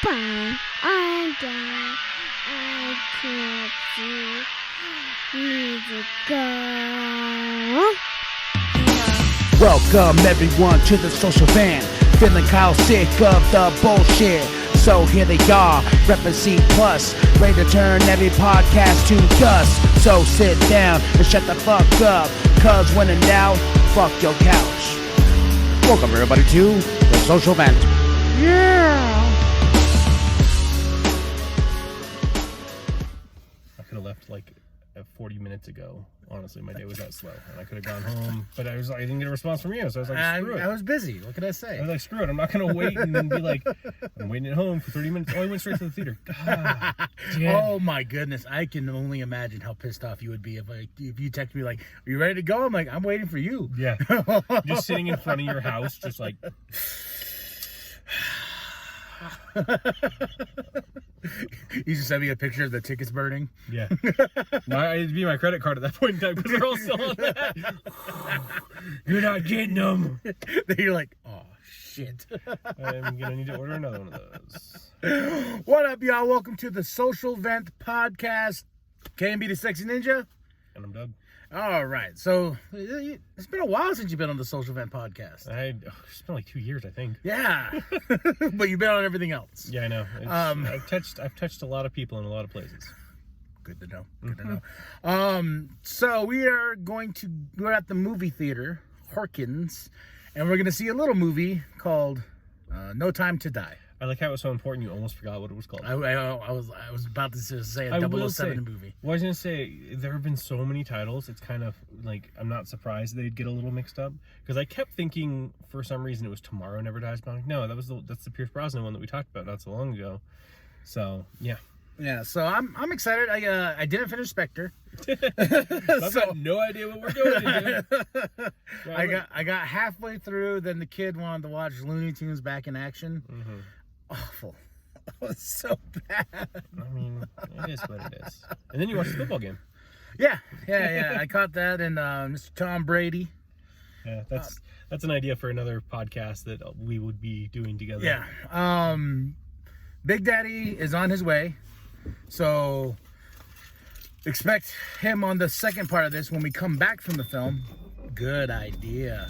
fine. I'm down. I can't see. Need to go. Welcome everyone to the social van. Feeling Kyle sick of the bullshit. So here they are, reppin' C+, ready to turn every podcast to dust. So sit down and shut the fuck up, cause when in doubt, fuck your couch. Welcome everybody to the social vent. Yeah. I could have left like 40 minutes ago. Honestly, my day was that slow, and I could have gone home, but I didn't get a response from you, so I was like, screw it. I was busy. What can I say? I was like, screw it. I'm not gonna wait and then be like, I'm waiting at home for 30 minutes. Oh, I went straight to the theater. God, damn. Oh my goodness! I can only imagine how pissed off you would be if you text me like, "Are you ready to go?" I'm like, "I'm waiting for you." Yeah, just sitting in front of your house, just like. You just sent me a picture of the tickets burning. Yeah. No, it'd be my credit card at that point in time because they're all still on that. You're not getting them. Then you're like, oh shit. I'm gonna need to order another one of those. What up, y'all? Welcome to the Social Vent Podcast. KMB the Sexy Ninja. And I'm Doug. All right. So it's been a while since you've been on the Social Vent Podcast. It's been like 2 years, I think. Yeah. But you've been on everything else. Yeah, I know. I've touched a lot of people in a lot of places. Good to know. Good to know. So we're at the movie theater, Harkins, and we're going to see a little movie called No Time to Die. I like how it was so important you almost forgot what it was called. I was about to say a 007 movie. Well, I was going to say, there have been so many titles, it's kind of like, I'm not surprised they'd get a little mixed up. Because I kept thinking, for some reason, it was Tomorrow Never Dies. But I'm like, no, that's the Pierce Brosnan one that we talked about not so long ago. So, yeah. Yeah, so I'm excited. I didn't finish Spectre. I've got no idea what we're going to do. I got halfway through, then the kid wanted to watch Looney Tunes back in action. Mm-hmm. Awful. It was so bad. I mean, it is what it is. And then you watch the football game. Yeah. I caught that, and Mr. Tom Brady. Yeah, that's an idea for another podcast that we would be doing together. Yeah. Big Daddy is on his way, so expect him on the second part of this when we come back from the film. Good idea.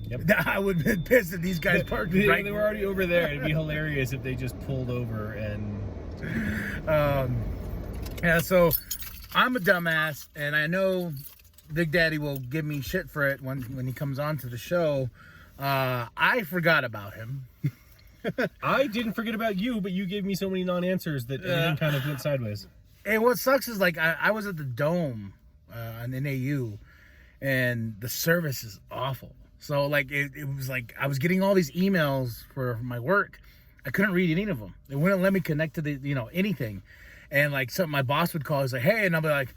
Yep. I would have been pissed if these guys parked right. They were already over there. It'd be hilarious if they just pulled over and. Yeah. So I'm a dumbass, and I know Big Daddy will give me shit for it when he comes on to the show. I forgot about him. I didn't forget about you, but you gave me so many non-answers that everything kind of went sideways. And what sucks is like I was at the Dome in NAU, and the service is awful. So like it was like I was getting all these emails for my work. I couldn't read any of them. It wouldn't let me connect to the anything. And like something my boss would call, he's like, hey, and I'll be like,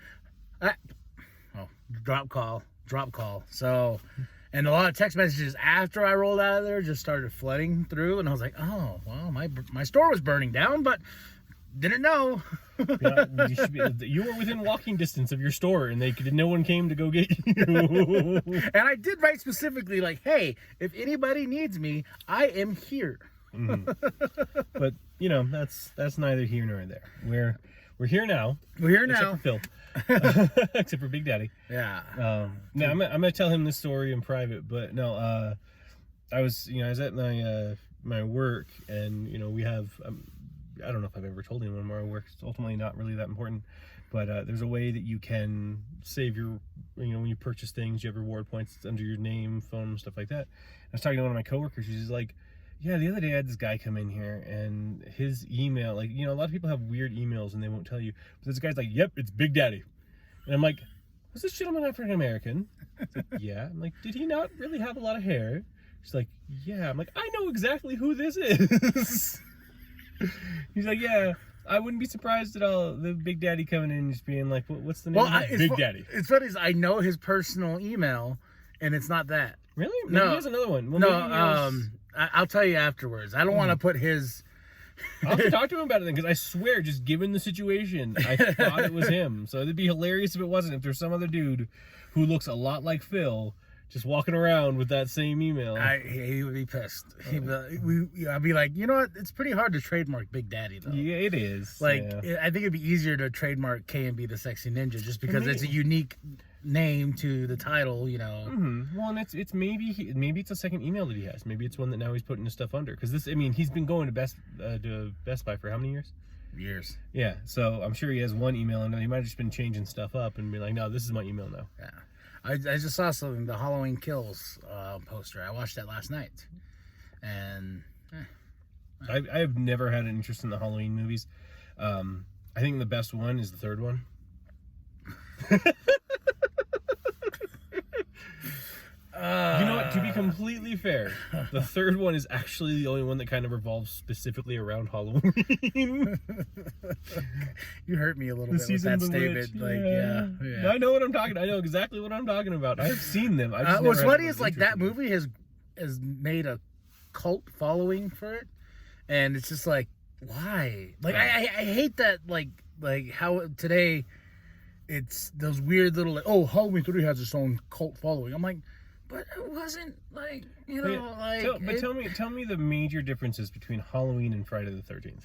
drop call. So, and a lot of text messages after I rolled out of there just started flooding through, and I was like, oh well, my store was burning down, but didn't know. Yeah, you were within walking distance of your store, and no one came to go get you. And I did write specifically like, hey, if anybody needs me, I am here. Mm-hmm. But that's neither here nor there. We're here now. We're here now. Except for Phil. Except for Big Daddy. Yeah. No, I'm gonna tell him this story in private, but no, I was at my work, and we have I don't know if I've ever told anyone where I work. It's ultimately not really that important, but there's a way that you can save your when you purchase things, you have reward points under your name, phone, stuff like that. I was talking to one of my coworkers. She's like, yeah, the other day I had this guy come in here, and his email, like, a lot of people have weird emails and they won't tell you. But this guy's like, yep, it's Big Daddy. And I'm like, was this gentleman African American? Like, yeah. I'm like, did he not really have a lot of hair? She's like, yeah. I'm like, I know exactly who this is. He's like, yeah, I wouldn't be surprised at all. The Big Daddy coming in and just being like, what's the name of it? Big Daddy. It's funny, I know his personal email, and it's not that. Really? Maybe he has another one. Well, I'll tell you afterwards. I don't want to put his... I'll have to talk to him about it then, because I swear, just given the situation, I thought it was him. So it'd be hilarious if it wasn't. If there's some other dude who looks a lot like Phil just walking around with that same email. He would be pissed. I'd be like, you know what? It's pretty hard to trademark Big Daddy, though. Yeah, it is. Like, I think it'd be easier to trademark K&B the Sexy Ninja just because it's a unique name to the title, you know. Mm-hmm. Well, and it's maybe it's a second email that he has. Maybe it's one that now he's putting his stuff under. Because he's been going to Best Buy for how many years? Years. Yeah, so I'm sure he has one email, and he might have just been changing stuff up and be like, no, this is my email now. Yeah. I just saw something, the Halloween Kills poster. I watched that last night. And I have never had an interest in the Halloween movies. I think the best one is the third one. You know what? To be completely fair, the third one is actually the only one that kind of revolves specifically around Halloween. You hurt me a little bit with that statement. Witch. Like, yeah. I know what I'm talking. I know exactly what I'm talking about. I've seen them. What's funny is like that movie has made a cult following for it, and it's just like, why? Like I hate that. Like how today, it's those weird little like, oh, Halloween 3 has its own cult following. I'm like, but it wasn't like, you know, tell me the major differences between Halloween and Friday the 13th.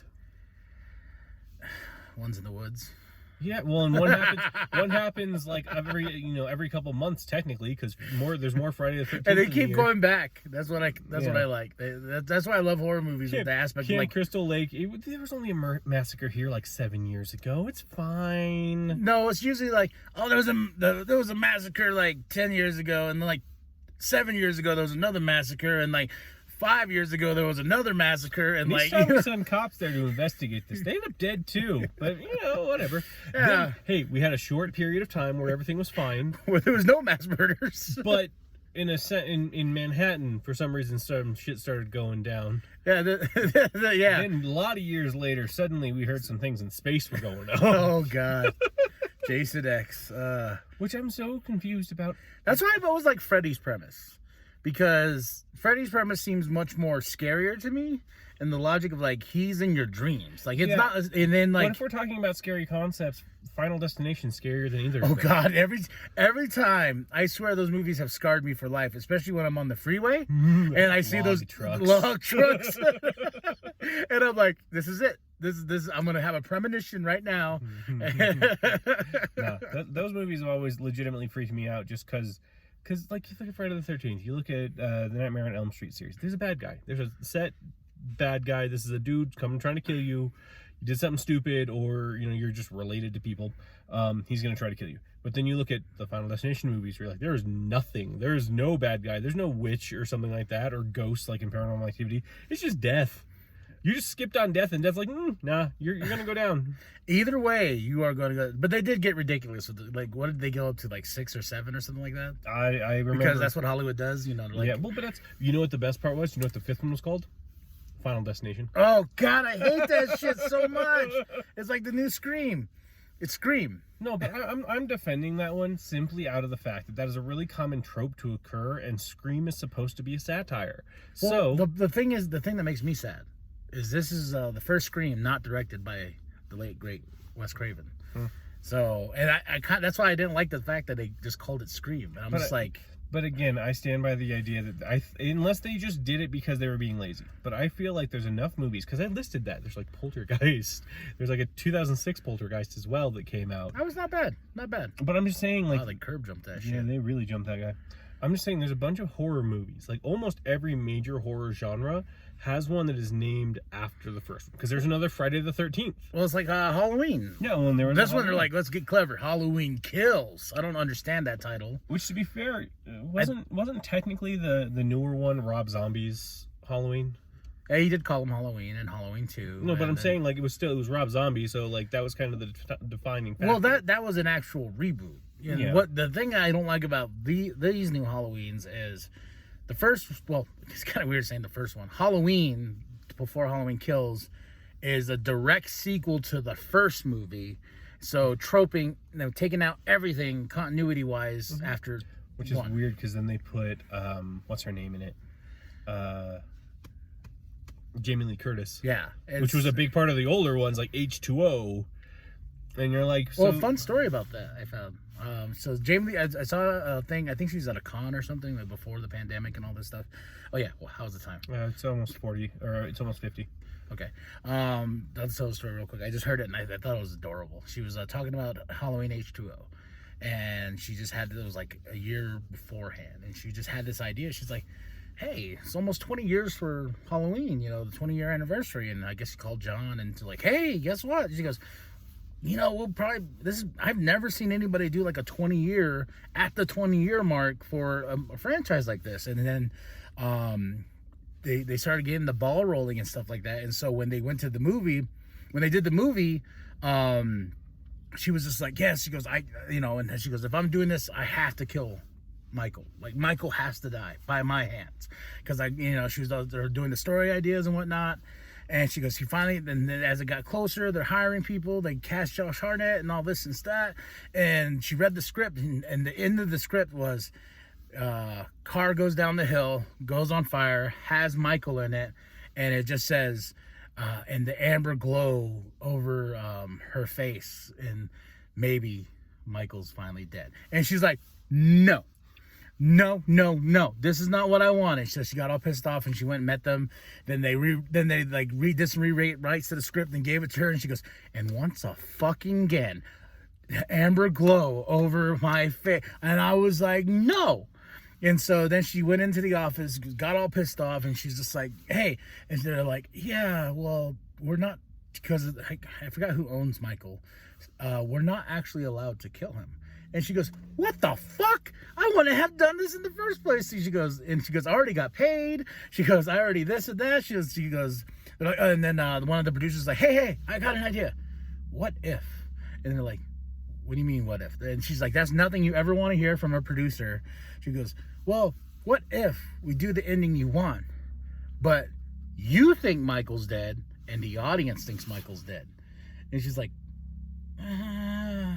One's in the woods. Yeah, well, and one happens like every couple months technically, because there's more Friday the 13th. And they keep going back. That's what I like. That's why I love horror movies with the aspect of like Crystal Lake. There was only a massacre here like 7 years ago. It's fine. No, it's usually like, oh, there was a massacre like 10 years ago, and then like 7 years ago there was another massacre, and like 5 years ago there was another massacre, and like we sent cops there to investigate this. They ended up dead too, but whatever. Yeah. Then, hey, we had a short period of time where everything was fine, where there was no mass murders. But in Manhattan, for some reason, some shit started going down. Yeah, yeah. Then a lot of years later, suddenly we heard some things in space were going on. Oh God. Jason X, which I'm so confused about. That's why I've always liked Freddy's premise, because Freddy's premise seems much more scarier to me, and the logic of like he's in your dreams, like it's not. And then like, what if we're talking about scary concepts? Final Destination's scarier than either. Oh God, every time, I swear those movies have scarred me for life, especially when I'm on the freeway and I see those log trucks, and I'm like, this is it. This I'm gonna have a premonition right now. No, those movies have always legitimately freaked me out, just because like you look at Friday the 13th, you look at the Nightmare on Elm Street series. There's a bad guy. There's a set bad guy. This is a dude coming trying to kill you. You did something stupid, or you're just related to people. He's gonna try to kill you. But then you look at the Final Destination movies, where you're like, there is nothing. There is no bad guy. There's no witch or something like that, or ghosts like in Paranormal Activity. It's just death. You just skipped on death, and death's like, nah, you're gonna go down. Either way, you are going to go. But they did get ridiculous. Like, what did they go up to, like 6 or 7 or something like that? I remember, because that's what Hollywood does, Like, yeah, well, but that's what the best part was. You know what the 5th one was called? Final Destination. Oh God, I hate that shit so much. It's like the new Scream. It's Scream. No, but I'm defending that one simply out of the fact that is a really common trope to occur, and Scream is supposed to be a satire. Well, so the thing that makes me sad is this is the first Scream not directed by the late great Wes Craven. So, and I that's why I didn't like the fact that they just called it Scream. And I'm just like. But again, I stand by the idea that unless they just did it because they were being lazy. But I feel like there's enough movies, because I listed that. There's like Poltergeist. There's like a 2006 Poltergeist as well that came out. That was not bad. Not bad. But I'm just saying, like, they curb jumped that shit. Yeah, they really jumped that guy. I'm just saying there's a bunch of horror movies. Like almost every major horror genre has one that is named after the first one. Because there's another Friday the 13th. Well, it's like Halloween. Yeah, well, and there was this one. They're like, let's get clever. Halloween Kills. I don't understand that title. Which, to be fair, wasn't technically the newer one Rob Zombie's Halloween? Yeah, he did call him Halloween and Halloween 2. No, but I'm saying like it was Rob Zombie, so like that was kind of the defining factor. Well, that was an actual reboot. Yeah. What the thing I don't like about these new Halloweens is the first. Well, it's kind of weird saying the first one. Halloween, before Halloween Kills, is a direct sequel to the first movie. So troping, taking out everything continuity wise after. Which is weird, because then they put what's her name in it? Jamie Lee Curtis. Yeah, which was a big part of the older ones, like H2O. And you're like, so... Well, a fun story about that I found. So Jamie Lee, I saw a thing. I think she was at a con or something like before the pandemic and all this stuff. Oh yeah, well, how's the time? It's almost 40, or it's almost 50. Okay. Let's tell the story real quick. I just heard it and I thought it was adorable. She was talking about Halloween H2O, and she just had, it was like a year beforehand, and she just had this idea. She's like, hey, it's almost 20 years for Halloween, you know, the 20-year anniversary. And I guess she called John and like, hey, guess what? She goes, you know, we'll probably, I've never seen anybody do like a 20-year at the 20-year mark for a franchise like this. And then they started getting the ball rolling and stuff like that. And so when they went to the movie, when they did the movie, she was just like, yes, she goes, and she goes, if I'm doing this, I have to kill Michael. Like, Michael has to die by my hands. Because she was they're doing the story ideas and whatnot. And she goes, she finally, then as it got closer, they're hiring people. They cast Josh Hartnett and all this and that. And she read the script, and the end of the script was, car goes down the hill, goes on fire, has Michael in it, and it just says, and the amber glow over her face, and maybe Michael's finally dead. And she's like, no, this is not what I wanted. So she got all pissed off and she went and met them. Then they did some rewrites to the script and gave it to her, and she goes, and once a fucking again, amber glow over my face. And I was like, no. And so then she went into the office, got all pissed off, and she's just like, hey. And they're like, yeah, well, we're not, because I forgot who owns Michael. We're not actually allowed to kill him. And she goes, what the fuck? I wouldn't have done this in the first place. She goes, I already got paid. She goes, I already this and that. She goes, and then one of the producers is like, hey, I got an idea. What if? And they're like, what do you mean, what if? And she's like, that's nothing you ever want to hear from a producer. She goes, well, what if we do the ending you want, but you think Michael's dead and the audience thinks Michael's dead? And she's like, I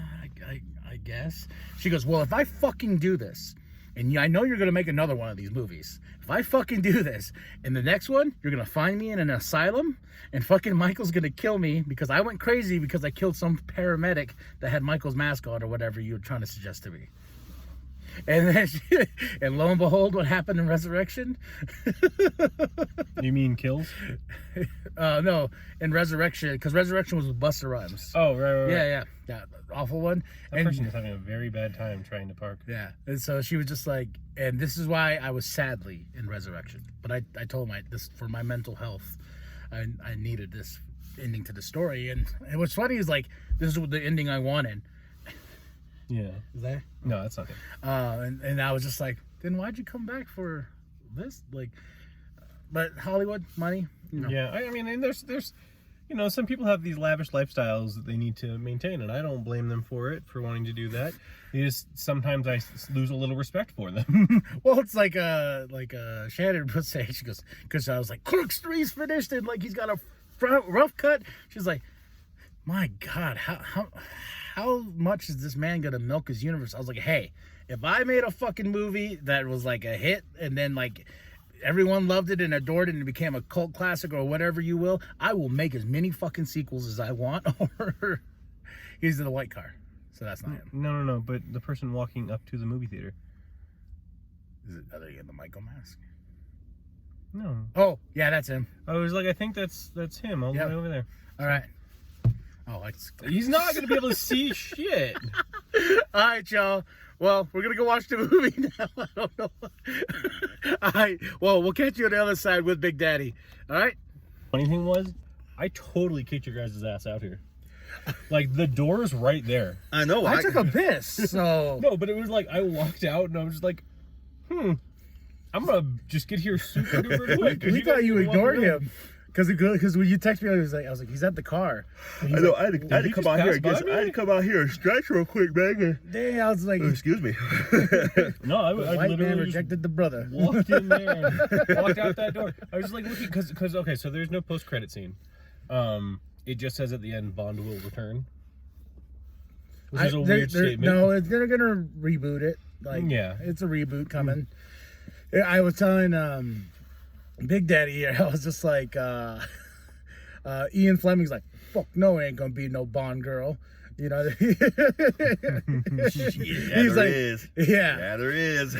guess. She goes, well, if I fucking do this, and I know you're going to make another one of these movies. If I fucking do this, in the next one, you're going to find me in an asylum, and fucking Michael's going to kill me because I went crazy because I killed some paramedic that had Michael's mask on or whatever you were trying to suggest to me. And then and lo and behold, what happened in Resurrection? You mean Kills? No, in Resurrection, because Resurrection was with Busta Rhymes. Oh, right. Yeah, awful one. That person was having a very bad time trying to park. Yeah, and so she was just like, and this is why I was sadly in Resurrection. But I told this for my mental health, I needed this ending to the story. And what's funny is like, this is the ending I wanted. Yeah. Is that? No, that's not it. And I was just like, then why'd you come back for this? Like, but Hollywood money, you know. Yeah, I mean, and there's, some people have these lavish lifestyles that they need to maintain, and I don't blame them for wanting to do that. Sometimes I lose a little respect for them. Well, it's like Shannon would say, she goes, because I was like, Clerks 3's finished, and like he's got a rough cut. She's like, my God, how much is this man gonna milk his universe? I was like, hey, if I made a fucking movie that was like a hit and then like everyone loved it and adored it and it became a cult classic or whatever you will, I will make as many fucking sequels as I want. Or he's in the white car, so that's not him. No, but the person walking up to the movie theater. Are they in the Michael mask? No. Oh, yeah, that's him. I was like, I think that's him all the way over there. All right. Oh, he's not going to be able to see shit. All right, y'all. Well, we're going to go watch the movie now. I don't know. All right. Well, we'll catch you on the other side with Big Daddy. All right? Funny thing was, I totally kicked your guys' ass out here. Like, the door's right there. I know. I took a piss, so... No, but it was like, I walked out, and I was just like, I'm going to just get here super duper quick. We thought you ignored him. Because when you texted me, I was like, he's at the car. I know. I had to come out here. I had to come out here and stretch real quick, man. Dang, I was like, excuse me. No, I white literally man rejected the brother. Walked in there, and walked out that door. I was just like looking because okay, so there's no post credit scene. It just says at the end, Bond will return. Which is a weird statement. No, they're gonna reboot it. Like, yeah, it's a reboot coming. I was telling Big Daddy, I was just like, Ian Fleming's like, fuck no, ain't gonna be no Bond girl. You know, Yeah, he's there like, is. yeah, There is.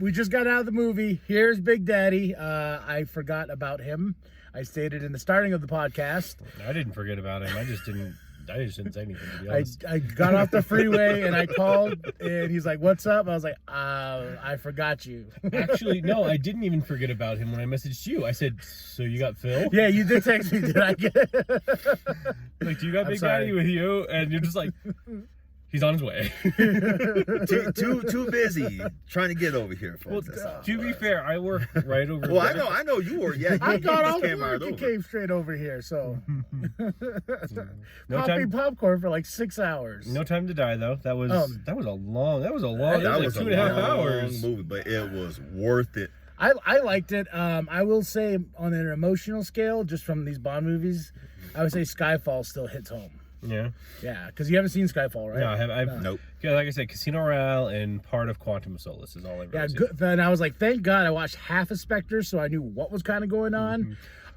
we just got out of the movie. Here's Big Daddy. I forgot about him. I stated in the starting of the podcast. I didn't forget about him. I just didn't say anything, to be honest. I got off the freeway and I called, and he's like, "What's up?" I was like, "I forgot you." Actually, no, I didn't even forget about him when I messaged you. I said, "So you got Phil?" Yeah, you did text me. Did I get? Like, do you got I'm Big sorry. Daddy with you? And you're just like, he's on his way. too busy trying to get over here, Well, folks. That's all to it be was. fair, I work right over Well, there. I know you were. Yeah, I you got just off came work right and over. came straight over here. So No popping time, popcorn for like 6 hours. no time to die though. That was a long. That was a long. That was was like a 2.5 long hours. movie, but it was worth it. I liked it. I will say on an emotional scale, just from these Bond movies, I would say Skyfall still hits home. Yeah. Yeah, because you haven't seen Skyfall, right? No, I've No. Nope. Yeah, like I said, Casino Royale and part of Quantum of Solace is all I've Yeah, ever seen. good. Then I was like, thank God I watched half of Spectre, so I knew what was kind of going on. Mm-hmm.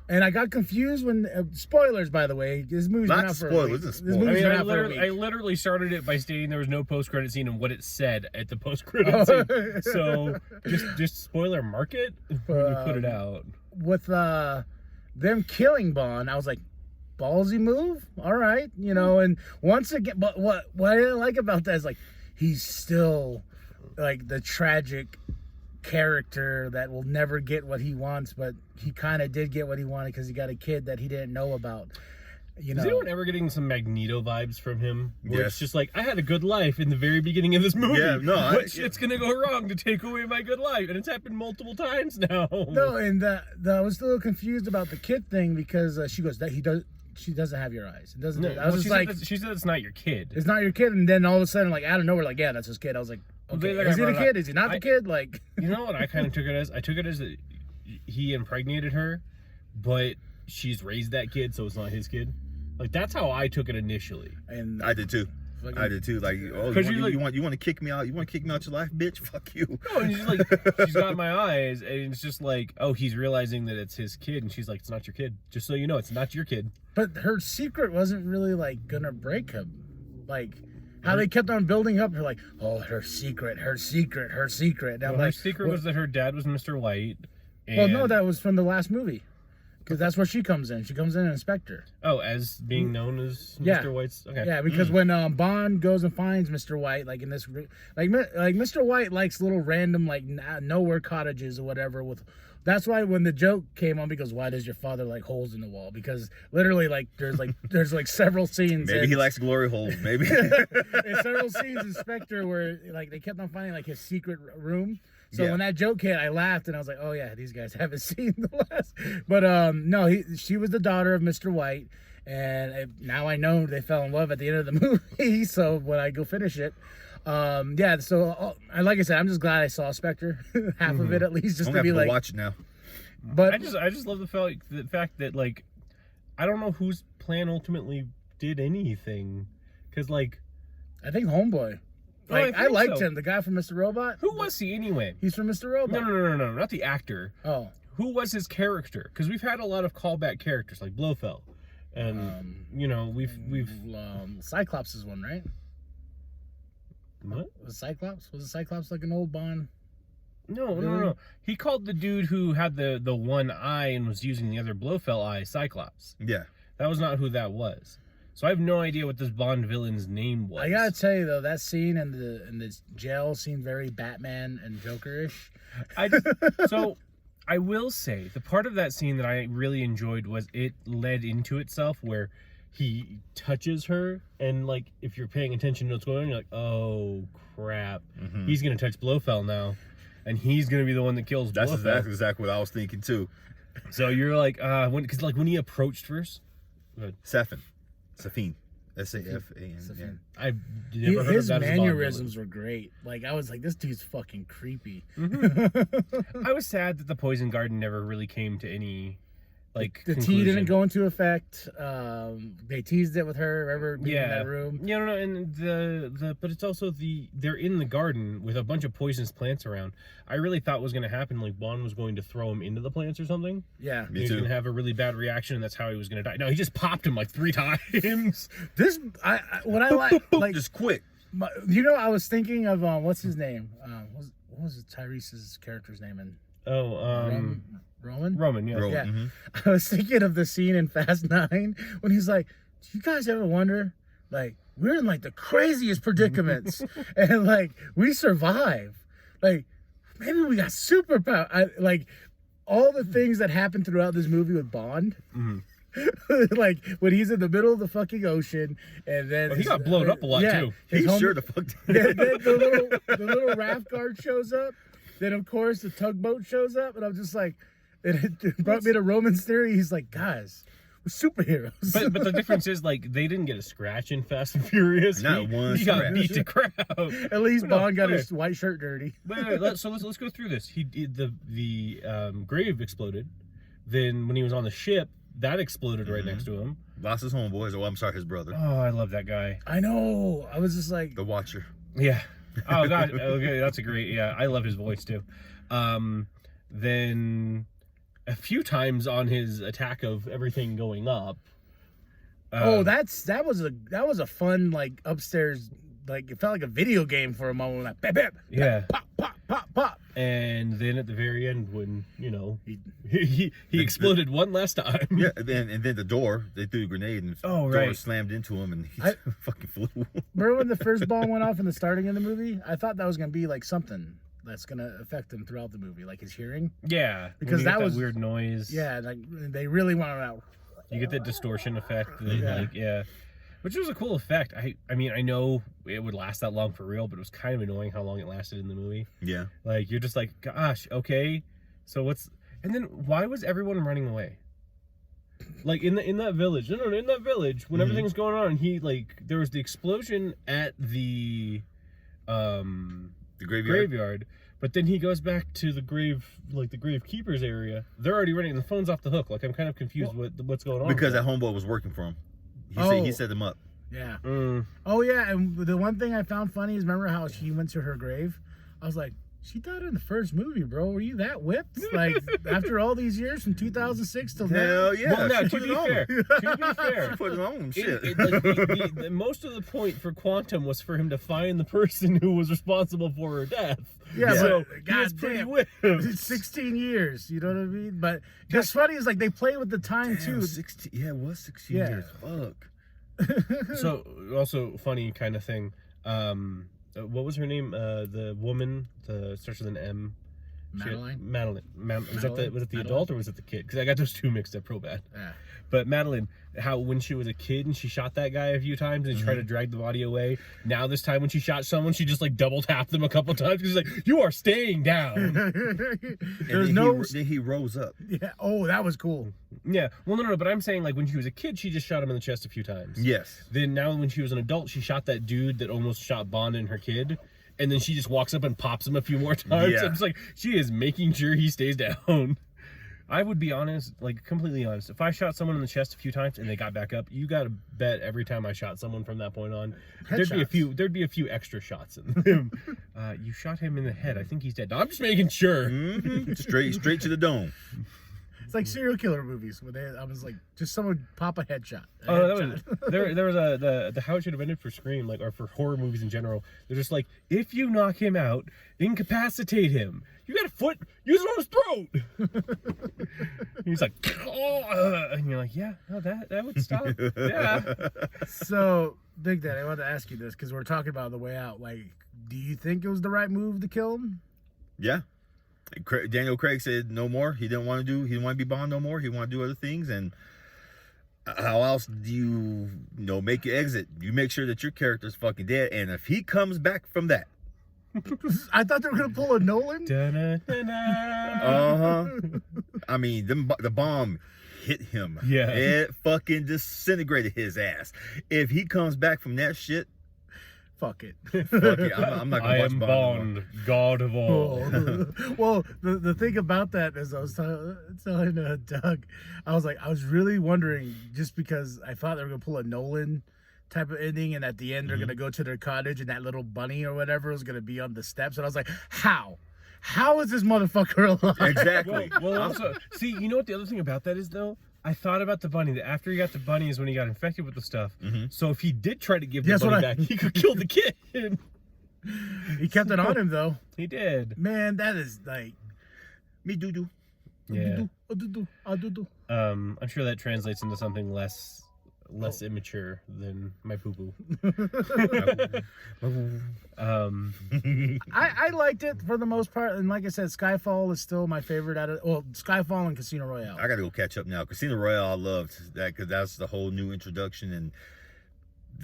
And I got confused when spoilers, by the way. This movie's been Not out for spoilers, a week. it's This spoilers. movie's I been mean, out for a I week. literally started it by stating there was no post-credit scene and what it said at the post-credit scene. So just spoiler mark it when you put it out. With them killing Bond, I was like, ballsy move, all right, you know. And once again, but what I didn't like about that is like he's still like the tragic character that will never get what he wants, but he kind of did get what he wanted because he got a kid that he didn't know about. You know, Is anyone ever getting some Magneto vibes from him? Where Yes. it's just like, I had a good life in the very beginning of this movie. Yeah, no, What shit's gonna go wrong to take away my good life? And it's happened multiple times now. no, and I was a little confused about the kid thing because she goes that she doesn't have your eyes. It doesn't. No, I was well, just like, she said it's not your kid. it's not your kid, and then all of a sudden, like out of nowhere, like yeah, that's his kid. I was like, okay, Like, is he I the brought it kid? up. Is he not the kid? Like, You know what I kind of took it as? I took it as that he impregnated her, but she's raised that kid, so it's not his kid. Like, that's how I took it initially. and I did too. fucking- I did too. Like, oh, 'Cause you you, want to kick me out? You want to kick me out your life, bitch? Fuck you. No, and she's like, she's got my eyes, and it's just like, oh, he's realizing that it's his kid, and she's like, it's not your kid. Just so you know, it's not your kid. But her secret wasn't really like gonna break him. Like how they kept on building up. Her like, oh, her secret, her secret, her secret. And I'm Well, her like, secret well, was that her dad was Mr. White. And, well, no, that was from the last movie. Because that's where she comes in. She comes in as Inspector. Oh, as being known as Yeah. Mr. White's. Okay. Yeah, because when Bond goes and finds Mr. White, like in this, like Mr. White likes little random like nowhere cottages or whatever. That's why when the joke came on, because why does your father like holes in the wall? Because literally like there's several scenes. Maybe he likes glory holes. Maybe. There's several scenes in Spectre where like they kept on finding like his secret room. So Yeah. when that joke hit, I laughed and I was like, "Oh yeah, these guys haven't seen the last." But no, she was the daughter of Mr. White, and now I know they fell in love at the end of the movie. So when I go finish it, yeah. So like I said, I'm just glad I saw Spectre, half of it at least, just I'm to gonna be have like. to watch it now. But I just love the fact that like I don't know whose plan ultimately did anything, because like I think Homeboy. Oh, I Like I think liked so. him, the guy from Mr. Robot. who was he anyway? He's from Mr. Robot. No, not the actor. Oh, Who was his character? Because we've had a lot of callback characters like Blofeld, and you know we've Cyclops is one, right? what? Was Cyclops? Was it Cyclops like an old Bond? No. He called the dude who had the one eye and was using the other Blofeld eye Cyclops. Yeah. That was not who that was. So I have no idea what this Bond villain's name was. I gotta tell you though, that scene in the jail seemed very Batman and Joker-ish. So I will say the part of that scene that I really enjoyed was it led into itself where he touches her, and like if you're paying attention to what's going on, you're like, oh crap, he's gonna touch Blofeld now, and he's gonna be the one that kills That's Blofeld. exactly what I was thinking too. So you're like, because like when he approached first, Safin. Safin. S-A-F-A-N. Safin. I've never heard His of that as a Bond mannerisms were great. Like I was like, this dude's fucking creepy. villain. I was sad that the Poison Garden never really came to any like the tea didn't go into effect. They teased it with her. Remember being in that room? Yeah, no, and but it's also they're in the garden with a bunch of poisonous plants around. I really thought was going to happen, like Bond was going to throw him into the plants or something. Yeah, he was going to have a really bad reaction, and that's how he was going to die. No, he just popped him like 3 times. What I like just quick. I was thinking of what's his name? What was Tyrese's character's name in? Roman? Roman, yeah. Yeah. Mm-hmm. I was thinking of the scene in Fast 9 when he's like, do you guys ever wonder, like, we're in, like, the craziest predicaments, and, like, we survive. Like, maybe we got superpower. Like, all the things that happen throughout this movie with Bond. Mm-hmm. Like, when he's in the middle of the fucking ocean, and then... he got blown up a lot, too. He sure the fuck did. Then the little raft guard shows up. Then, of course, the tugboat shows up, and I'm just like... It brought me to Roman's theory. He's like, guys, we're superheroes. But the difference is, like, they didn't get a scratch in Fast and Furious. Not one He got beat to crap. At least Bond got his white shirt dirty. Wait, so let's go through this. The grave exploded. Then when he was on the ship, that exploded right next to him. Lost his homeboys. Oh, I'm sorry, his brother. Oh, I love that guy. I know. I was just like... The Watcher. Yeah. Oh, God. Okay, that's a great... Yeah, I love his voice, too. Then... a few times on his attack of everything going up. That was a fun, like, upstairs, like, it felt like a video game for a moment, like bam, bam, yeah, pop, pop, pop, pop. And then at the very end, when he exploded one last time. Yeah, and then the door, they threw a grenade and the door slammed into him and he fucking flew. Remember when the first bomb went off in the starting of the movie? I thought that was gonna be like something that's gonna affect him throughout the movie, like his hearing. Yeah, because that was weird noise. Yeah, like they really wanted out. You get that distortion effect. Which was a cool effect. I mean, I know it would last that long for real, but it was kind of annoying how long it lasted in the movie. Yeah, like you're just like, gosh, okay, so what's? And then why was everyone running away? Like in that village, in that village when everything was going on, there was the explosion at the graveyard, but then he goes back to the gravekeeper's area. They're already running. The phone's off the hook. Like I'm kind of confused what's going on. Because that homeboy was working for him. He set them up. Yeah. Oh yeah, and the one thing I found funny is remember how she went to her grave? I was like, she died in the first movie, bro. Were you that whipped? Like after all these years from 2006 till now? Hell yeah. Well, now, to be fair, she put it on shit. The most of the point for Quantum was for him to find the person who was responsible for her death. Yeah, so but he was pretty damn, whipped. it's 16 years. You know what I mean? But what's funny is like they play with the time too. 16. Yeah, it was 16 years. Fuck. So also funny kind of thing. What was her name? The woman, starts with an M. Madeline. Was it the adult or was it the kid? Because I got those two mixed up real bad. Yeah. But Madeline, how when she was a kid and she shot that guy a few times and tried to drag the body away. Now this time when she shot someone, she just like double tapped them a couple times because she's like, "You are staying down." Then he rose up. Yeah. Oh, that was cool. Yeah. Well, no. But I'm saying like when she was a kid, she just shot him in the chest a few times. Yes. Then now when she was an adult, she shot that dude that almost shot Bond and her kid. And then she just walks up and pops him a few more times. Yeah. It's like she is making sure he stays down. I would be honest, like completely honest. If I shot someone in the chest a few times and they got back up, you got to bet every time I shot someone from that point on, there'd be a few extra shots in him. You shot him in the head. I think he's dead. No, I'm just making sure. Mm-hmm. Straight to the dome. It's like serial killer movies where I was like, just someone pop a headshot. There was the how it should have ended for Scream, like, or for horror movies in general. They're just like, if you knock him out, incapacitate him. You got a foot, use it on his throat. He's like, and you're like, yeah, no, that would stop. Yeah. So, Big Daddy, I wanted to ask you this because we're talking about the way out. Like, do you think it was the right move to kill him? Yeah. Daniel Craig said no more. He didn't want to be Bond no more. He wanted to do other things. And how else do you make your exit? You make sure that your character's fucking dead. And if he comes back from that, I thought they were gonna pull a Nolan. I mean, the bomb hit him. Yeah, it fucking disintegrated his ass. If he comes back from that shit, fuck it. Fuck it. I'm not gonna I watch am Bond. Bond, God of all. Well, the thing about that is I was telling Doug, I was really wondering, just because I thought they were gonna pull a Nolan type of ending, and at the end they're gonna go to their cottage and that little bunny or whatever is gonna be on the steps, and I was like, how is this motherfucker alive? Exactly. Well, also, see, you know what the other thing about that is, though? I thought about the bunny. That after he got the bunny is when he got infected with the stuff. So if he did try to give the bunny back, he could kill the kid. He kept it on him though. He did. Man, that is like Me doo. Yeah. Do. I'm sure that translates into something less immature than my poo poo. I liked it for the most part, and like I said, Skyfall is still my favorite Skyfall and Casino Royale. I gotta go catch up now. Casino Royale, I loved that because that's the whole new introduction, and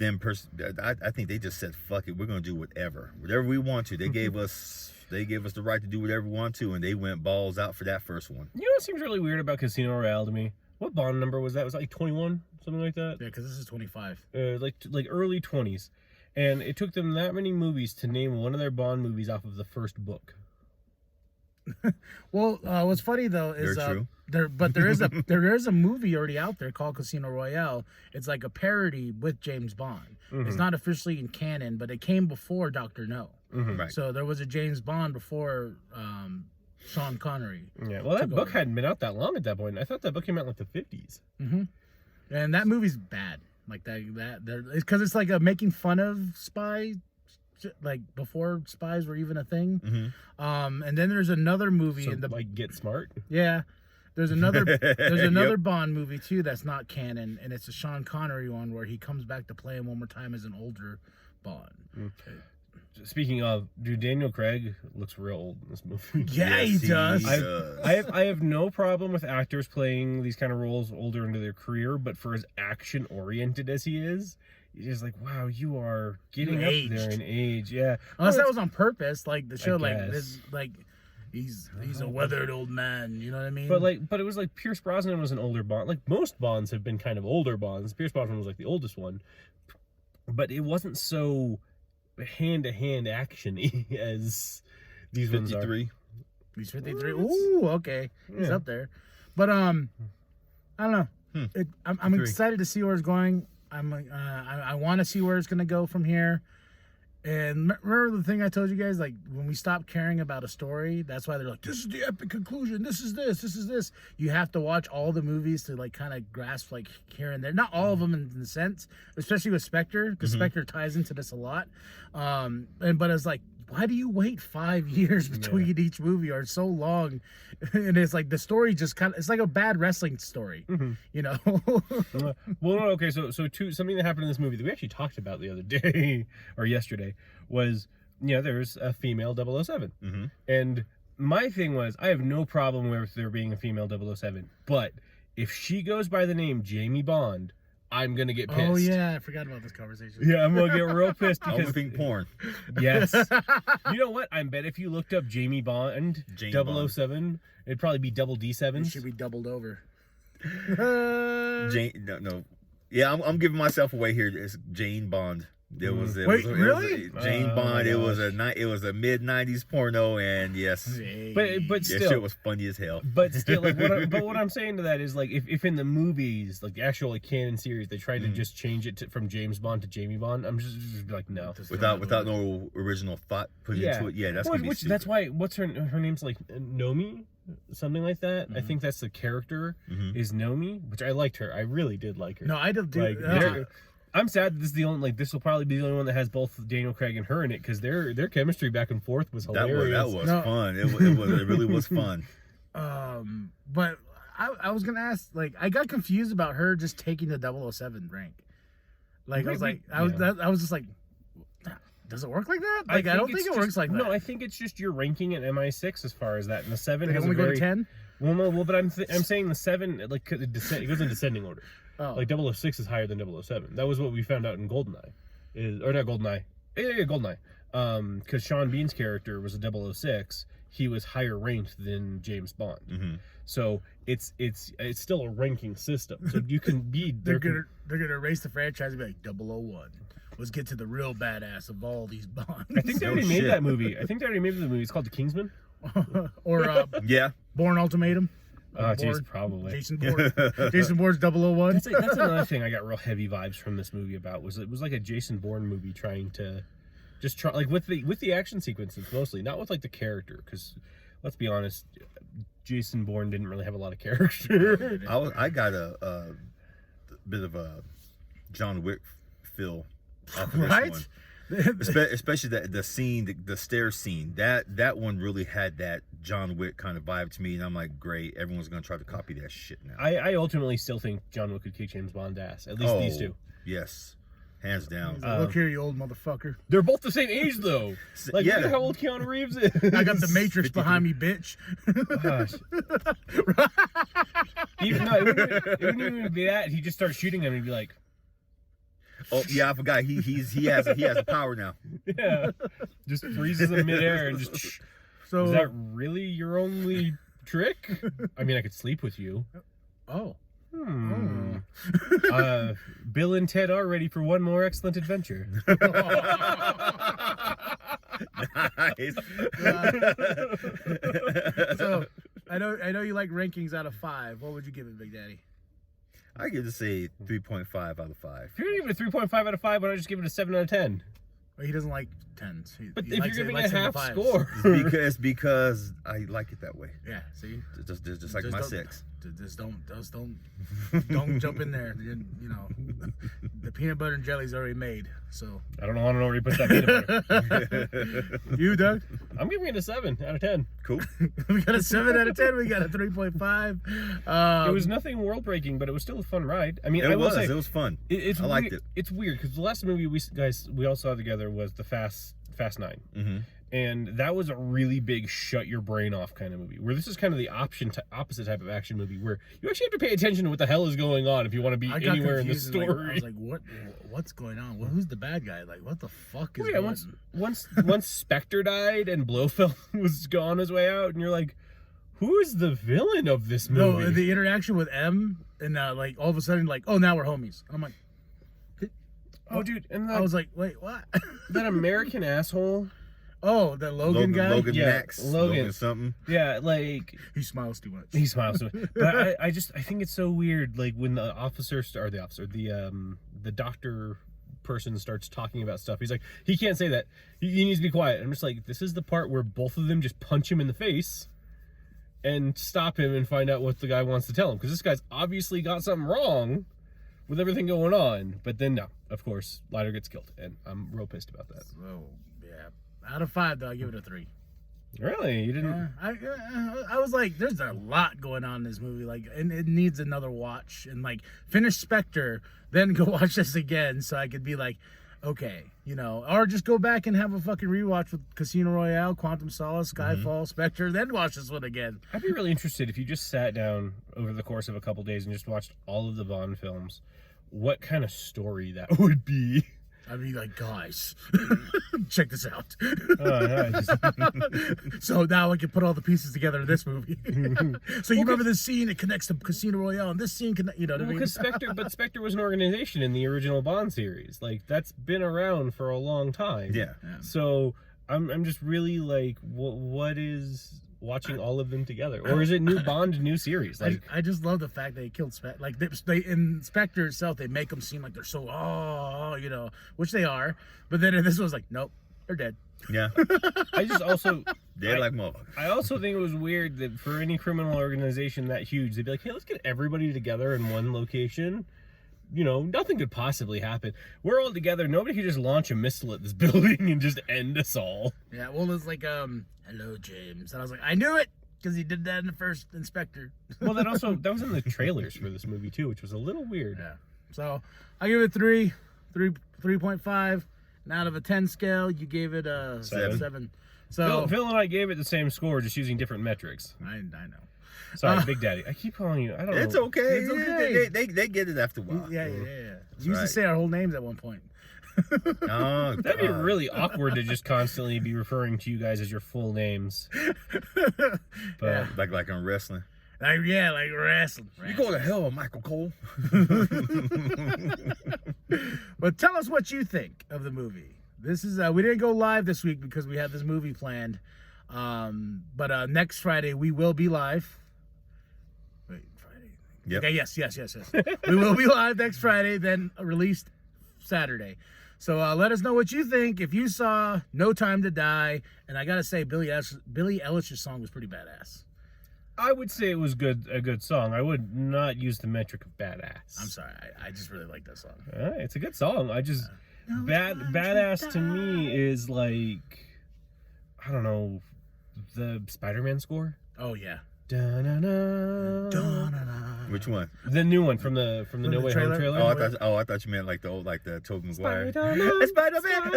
I think they just said, "Fuck it, we're gonna do whatever we want to." They gave us the right to do whatever we want to, and they went balls out for that first one. You know what seems really weird about Casino Royale to me? What Bond number was that? Was that like 21? Something like that? Yeah, because this is 25. Like early 20s. And it took them that many movies to name one of their Bond movies off of the first book. Well, what's funny though is Very true. there is a movie already out there called Casino Royale. It's like a parody with James Bond. It's not officially in canon, but it came before Dr. No. Right. So there was a James Bond before Sean Connery. Yeah, well, that took book over. hadn't been out that long at that point. I thought that book came out in like the 50s. And that movie's bad. Like that it's because it's like a making fun of spy, like before spies were even a thing. And then there's another movie So, in the like, Get Smart. yeah. There's another Bond movie too that's not canon, and it's a Sean Connery one where he comes back to play him one more time as an older Bond. Speaking of, dude, Daniel Craig looks real old in this movie. Yeah, Yes, he does. I have no problem with actors playing these kind of roles older into their career, but for as action oriented as he is, you're just like, wow, you are getting up aged. there in age. Yeah, Unless that was on purpose, like the show, like guess. this, like he's a weathered old man. You know what I mean? but it was like Pierce Brosnan was an older Bond. Like most Bonds have been kind of older Bonds. Pierce Brosnan was like the oldest one, but it wasn't so hand-to-hand action-y as these ones are. 53. He's 53. Ooh, okay, he's Yeah. up there. But I don't know. I'm 53. excited to see where it's going. I want to see where it's gonna go from here. And remember the thing I told you guys, like when we stop caring about a story, that's why they're like, this is the epic conclusion. This is this. You have to watch all the movies to like kind of grasp like here and there. Not all of them in the sense, especially with Spectre, because Spectre ties into this a lot. But it's like, why do you wait 5 years between each movie or so long? And it's like the story just kind of, it's like a bad wrestling story, you know? Well, no, okay, so something that happened in this movie that we actually talked about the other day or yesterday was, there's a female 007. And my thing was, I have no problem with there being a female 007, but if she goes by the name Jamie Bond, I'm gonna get pissed. Oh yeah, I forgot about this conversation. Yeah, I'm gonna get real pissed because Everything porn. yes. You know what? I bet if you looked up Jamie Bond Jane 007, it'd probably be double D7s. It should be doubled over. Jane, no. Yeah, I'm giving myself away here. It's Jane Bond. Really? Jane Oh, Bond. my It was a mid '90s porno, and yes, But that still, shit was funny as hell. But still, like, what I'm saying to that is, like, if in the movies, like the actual like canon series, they tried to just change it from James Bond to Jamie Bond, I'm just be like, no. Without no original thought put into it. Yeah, that's gonna be stupid. That's why. What's her name's like Nomi, something like that. I think that's the character is Nomi, which I liked her. I really did like her. No, I did. Like, I'm sad that this is the only, like, this will probably be the only one that has both Daniel Craig and her in it, because their chemistry back and forth was hilarious. That was fun. It really was fun. But I was gonna ask, like, I got confused about her just taking the 007 rank. Like, I was just like, does it work like that? Like, I don't think it works like that. No, I think it's just your ranking at MI6 as far as that, and the 7 They has only a go very... to 10. Well, but I'm saying the 7, like, it goes in descending order. Oh. Like 006 is higher than 007. That was what we found out in GoldenEye, or not GoldenEye. Yeah, GoldenEye. Because Sean Bean's character was a 006. He was higher ranked than James Bond. So it's still a ranking system. So you can be They're gonna erase the franchise and be like 001. was get to the real badass of all these Bonds. I think they No already made shit. that movie. I think they already made the movie. It's called The Kingsman. Or Yeah. Bourne Ultimatum. Oh, jeez, Bourne. probably. Jason Bourne. Jason Bourne's 001. That's another thing I got real heavy vibes from this movie about. Was it was like a Jason Bourne movie trying to just try like with the action sequences mostly, not with like the character, because let's be honest, Jason Bourne didn't really have a lot of character. I got a bit of a John Wick feel off of Right? this one. Especially the scene, the stair scene. That one really had that John Wick kind of vibe to me, and I'm like, great, everyone's gonna try to copy that shit now. I ultimately still think John Wick could kick James Bond's ass. At least these two. Yes, hands down. Look here, you old motherfucker. They're both the same age though. Like Yeah. look at how old Keanu Reeves is. I got the Matrix behind me, bitch. Gosh. Even no, it wouldn't even be that. He just starts shooting him and he'd be like, Oh yeah, I forgot. He has a power now. yeah, just freezes in midair and just. So Is that really your only trick? I mean, I could sleep with you. oh. Bill and Ted are ready for one more excellent adventure. Nice. So I know you like rankings out of 5. What would you give it, Big Daddy? I give this a 3.5 out of 5. If you're gonna give it a 3.5 out of 5, why not just give it a 7 out of 10? Well, he doesn't like 10s. But He if likes you're giving likes it a half 5s. score, because I like it that way. Yeah, see? Just like my don't- 6. Just don't jump in there. You know, the peanut butter and jelly's already made. So I don't know where you put that peanut butter. you, Doug? I'm giving it a 7 out of 10. Cool. We got a 7 out of 10. We got a 3.5. It was nothing world breaking, but it was still a fun ride. I mean, I It will was. say It was fun. it's I liked weird. it. It's weird because the last movie we all saw together was the Fast 9. Mm-hmm. And that was a really big shut your brain off kind of movie, where this is kind of the opposite type of action movie where you actually have to pay attention to what the hell is going on if you want to be I got anywhere in the confused and, story. I was like, what's going on? Well, who's the bad guy? Like, what the fuck is Well, yeah, going once Spectre died and Blofeld was on his way out, and you're like, who is the villain of this movie? No, the interaction with M, and like all of a sudden, like, oh, now we're homies. And I'm like, oh, dude, and I was like, wait, what? that American asshole. Oh, that Logan guy. Logan Yeah, Max. Logan. Something. Yeah, like He smiles too much. he smiles to me. But I think it's so weird, like when the doctor person starts talking about stuff. He's like, he can't say that. He needs to be quiet. I'm just like, this is the part where both of them just punch him in the face and stop him and find out what the guy wants to tell him, because this guy's obviously got something wrong with everything going on. But then no, of course, Leiter gets killed, and I'm real pissed about that. So yeah, out of 5 though, I give it a 3. Really, you didn't? Yeah, I was like, there's a lot going on in this movie, like, and it needs another watch, and like finish Spectre, then go watch this again, so I could be like, okay, you know, or just go back and have a fucking rewatch with Casino Royale, Quantum Solace, Skyfall, Spectre, then watch this one again. I'd be really interested if you just sat down over the course of a couple days and just watched all of the Bond films, what kind of story that would be. I'd be like, guys, check this out. Oh, nice. So now I can put all the pieces together in this movie. So you remember this scene? It connects to Casino Royale, and this scene, you know what I mean? Because Spectre was an organization in the original Bond series. Like, that's been around for a long time. Yeah. So I'm just really like, what is watching all of them together, or is it new Bond, new series? Like, I just love the fact they killed Spectre. Like they in Spectre itself, they make them seem like they're so you know, which they are. But then in this one's like, nope, they're dead. Yeah. I just also They're like motherfuckers. I also think it was weird that for any criminal organization that huge, they'd be like, hey, let's get everybody together in one location. You know, nothing could possibly happen. We're all together. Nobody could just launch a missile at this building and just end us all. Yeah, well, it's like, hello, James. And I was like, I knew it, because he did that in the first Inspector. Well, that was in the trailers for this movie, too, which was a little weird. Yeah. So, I give it 3.5. And out of a 10 scale, you gave it a 7. So, Phil and I gave it the same score, just using different metrics. I know. Sorry, Big Daddy. I keep calling you. I don't know. It's okay. It's okay. They get it after a while. Yeah. We used to say our whole names at one point. Oh, That'd be really awkward to just constantly be referring to you guys as your full names. But Yeah. like in wrestling. Like wrestling. You go to hell, Michael Cole. But tell us what you think of the movie. This is we didn't go live this week because we had this movie planned. But next Friday we will be live. Wait, Friday. Yep. Okay, yes. We will be live next Friday, then released Saturday. So let us know what you think. If you saw No Time to Die, and I gotta say, Billie Eilish's song was pretty badass. I would say it was a good song. I would not use the metric of badass. I'm sorry, I just really like that song. It's a good song. I just badass to me is like, I don't know, the Spider-Man score. Oh yeah. Which one? The new one from the No Way Home trailer. I thought you meant like the old, like the Tobey Maguire. Spider-Man.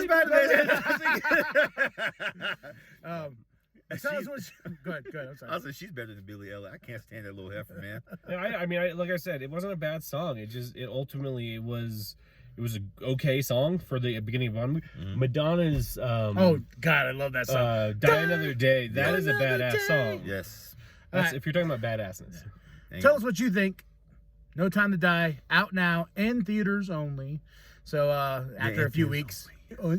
Tell us what good. I'm sorry. I was like, she's better than Billie Eilish. I can't stand that little heifer, man. I mean, like I said, it wasn't a bad song. It ultimately was an okay song for the beginning of Bond movie. Mm-hmm. Madonna's oh God, I love that song. Die Another Day. That is a badass song. Yes. That's, Right. if you're talking about badassness. Tell us what you think. No Time to Die, out now, in theaters only. So after a few weeks, it'll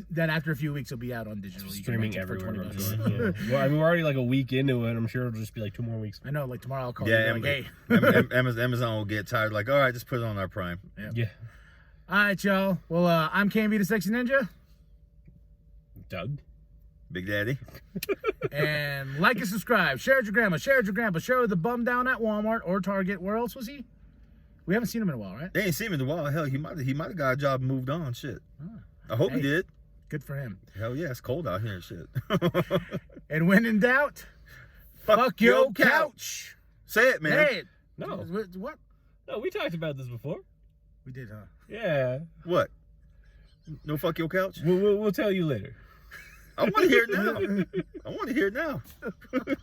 be out on digital. You can Streaming rent it for everywhere. $20. Yeah. Well, I mean, we're already like a week into it. I'm sure it'll just be like 2 more weeks. I know, like tomorrow I'll call Yeah, you like, hey. Amazon will get tired. Like, all right, just put it on our Prime. Yeah. All right, y'all. Well, I'm KMV the Sexy Ninja. Doug. Big Daddy. And like and subscribe. Share with your grandma. Share with your grandpa. Share with the bum down at Walmart or Target. Where else was he? We haven't seen him in a while, right? They ain't seen him in a while. Hell, he might have got a job and moved on. Shit. I hope he did. Good for him. Hell yeah, it's cold out here and shit. And when in doubt, fuck your couch. Say it, man. Hey, No. what? No, we talked about this before. We did, huh? Yeah. What? No fuck your couch? We'll tell you later. I want to hear it now. I want to hear it now.